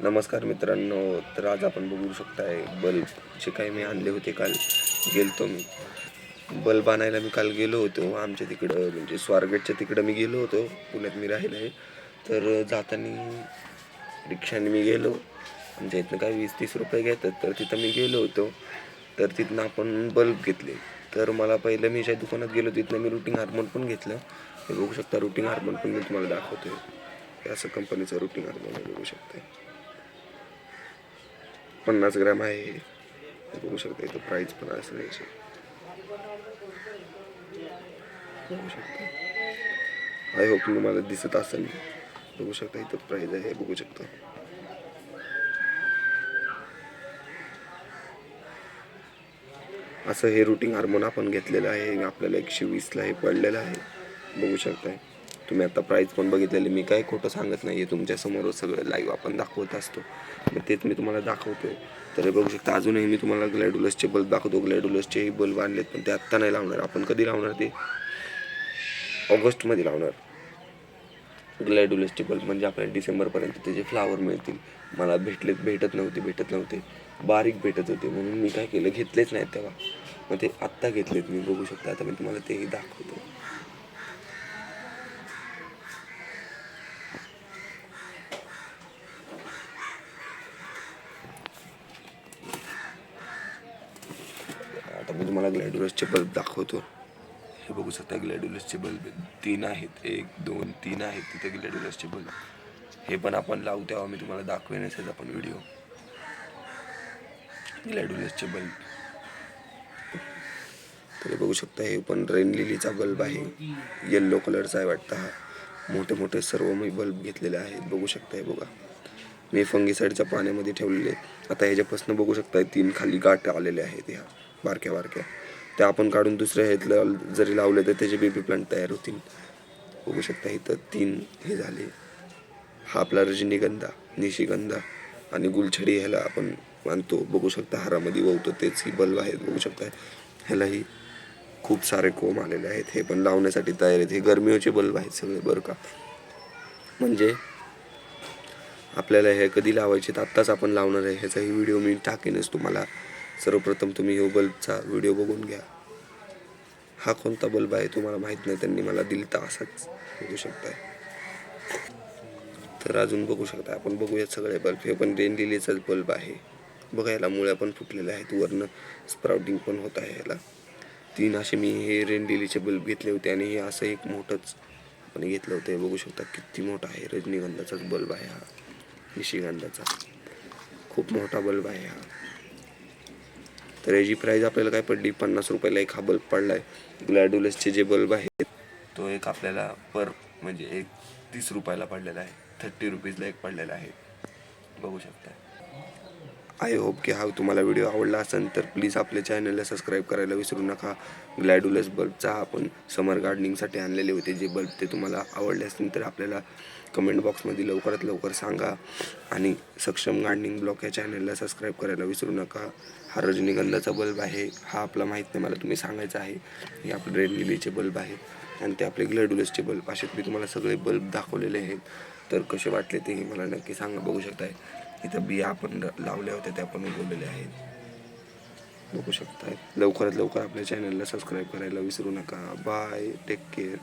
नमस्कार मित्रांनो. तर आज आपण बघू शकताय बल्बचे काही मी आणले होते. काल गेलतो मी बल्ब आणायला. मी काल गेलो होतो आमच्या तिकडं, म्हणजे स्वारगेटच्या तिकडं मी गेलो होतो. पुण्यात मी राहिलं आहे. तर जाताना रिक्षाने मी गेलो. आमच्या इथनं काय 20-30 रुपये घेतात. तर तिथं मी गेलो होतो. तर तिथनं आपण बल्ब घेतले. तर मला पहिलं मी ज्या दुकानात गेलो तिथनं मी रुटिंग हार्मोन पण घेतलं. हे बघू शकता, रुटिंग हार्मोन पण मी तुम्हाला दाखवतोय. हे असं कंपनीचं रुटिंग हार्मोन बघू शकता. 50 ग्रॅम आहे. हे बघू शकता. इथं प्राईस पण असं याची बघू शकता. आय होप तुम्हाला दिसत असेल. बघू शकता इथं प्राईस आहे. बघू शकता. असं हे रुटिंग हार्मोन आपण घेतलेलं आहे. आपल्याला 120ला हे पडलेलं आहे. बघू शकताय तुम्ही. आता प्राईस पण बघितलेली. मी काय खोटं सांगत नाही आहे. तुमच्यासमोर सगळं लाईव्ह आपण दाखवत असतो. मग तेच मी तुम्हाला दाखवतोय. तर हे बघू शकता. अजूनही मी तुम्हाला ग्लॅडुलसचे बल्ब दाखवतो. ग्लॅडुलसचेही बल्ब आणलेत, पण ते आत्ता नाही लावणार. आपण कधी लावणार ते ऑगस्टमध्ये लावणार. ग्लॅडुलसचे बल्ब म्हणजे आपल्याला डिसेंबरपर्यंत त्याचे फ्लावर मिळतील. मला भेटत नव्हते. बारीक भेटत होते, म्हणून मी काय केलं, घेतलेच नाहीत तेव्हा. मग ते आत्ता घेतलेत मी. बघू शकता. आता मी तुम्हाला तेही दाखवतो. आता मी तुम्हाला ग्लॅडुलसचे बल्ब दाखवतो. हे बघू शकता. ग्लॅडुलसचे बल्ब 3 आहेत. 1, 2, 3 आहेत तिथे ग्लॅडुलसचे बल्ब. हे पण आपण लावू तेव्हा मी तुम्हाला दाखवेनच आपण व्हिडिओ. ग्लॅडुलसचे बल्ब तर बघू शकता. हे पण रेन लिलीचा बल्ब आहे. येल्लो कलरचा आहे वाटतं हा. मोठे मोठे सर्व मी बल्ब घेतलेले आहेत. बघू शकता. हे बघा, मी फंगीसाईडच्या पाण्यामध्ये ठेवलेले. आता ह्याच्यापासून बघू शकता 3 खाली गाठ आलेले आहेत. ह्या बारक्या बारक्या त्या आपण काढून दुसऱ्या ह्यातलं जरी लावले तर त्याचे बेबी प्लांट तयार होतील. बघू शकता. इथं 3 हे झाले. हा आपला रजनीगंधा, निशिगंधा आणि गुलछडी ह्याला आपण मानतो. बघू शकता हारामध्ये ववतो तेच ही बल्ब आहेत. बघू शकता. ह्यालाही खूप सारे कोंब आलेले आहेत. हे पण लावण्यासाठी तयार आहेत. हे गरमीचे बल्ब आहेत सगळे बरं का. म्हणजे आपल्याला हे कधी लावायचे तर आत्ताच आपण लावणार आहे. ह्याचाही व्हिडिओ मी टाकेनच तुम्हाला. सर्वप्रथम तुम्ही ह्यो बल्बचा व्हिडिओ बघून घ्या. हा कोणता बल्ब आहे तुम्हाला माहीत नाही, त्यांनी मला दिलता असाच. बघू शकताय. तर अजून बघू शकता. आपण बघूयात सगळे बल्ब. हे पण रेन लिलीचाच बल्ब आहे. बघा, याला मुळ्या पण फुटलेल्या आहेत. वरनं स्प्राउटिंग पण होत आहे याला. 3 असे मी हे रेन लिलीचे बल्ब घेतले होते. आणि हे असं एक मोठंच आपण घेतलं होतं. हे बघू शकता किती मोठा आहे. रजनीगंधाचाच बल्ब आहे हा. निशिगंधाचा खूप मोठा बल्ब आहे हा. तर याची प्राईस आपल्याला काय पडली, 50 रुपयाला एक हा बल्ब पडला आहे. ग्लॅडुलसचे जे बल्ब आहेत तो एक आपल्याला म्हणजे एक 30 रुपयाला पडलेला आहे. 30 रुपीजला एक पडलेला आहे. बघू शकता. आय होप की हा तुम्हाला व्हिडिओ आवडला असेल तर प्लीज आपल्या चॅनलला सबस्क्राईब करायला विसरू नका. ग्लॅडुलस बल्बचा आपण समर गार्डनिंगसाठी आणलेले होते जे बल्ब, ते तुम्हाला आवडले असतील तर आपल्याला कमेंट बॉक्समध्ये लवकरात लवकर सांगा. आणि सक्षम गार्डनिंग ब्लॉग या चॅनलला सबस्क्राईब करायला विसरू नका. हा रजनीगंधाचा बल्ब आहे. हा आपला माहीत नाही, मला तुम्ही सांगायचं आहे. हे आपले रेड लिलीचे बल्ब आहेत आणि ते आपले ग्लॅडुलसचे बल्ब. असे मी तुम्हाला सगळे बल्ब दाखवलेले आहेत. तर कसे वाटले तेही मला नक्की सांगा. बघू शकताय इथं बिया आपण लावल्या होत्या त्या पण उगवलेल्या आहेत. बघू शकताय. लवकरात लवकर आपल्या चॅनलला सबस्क्राईब करायला विसरू नका. Bye, take care.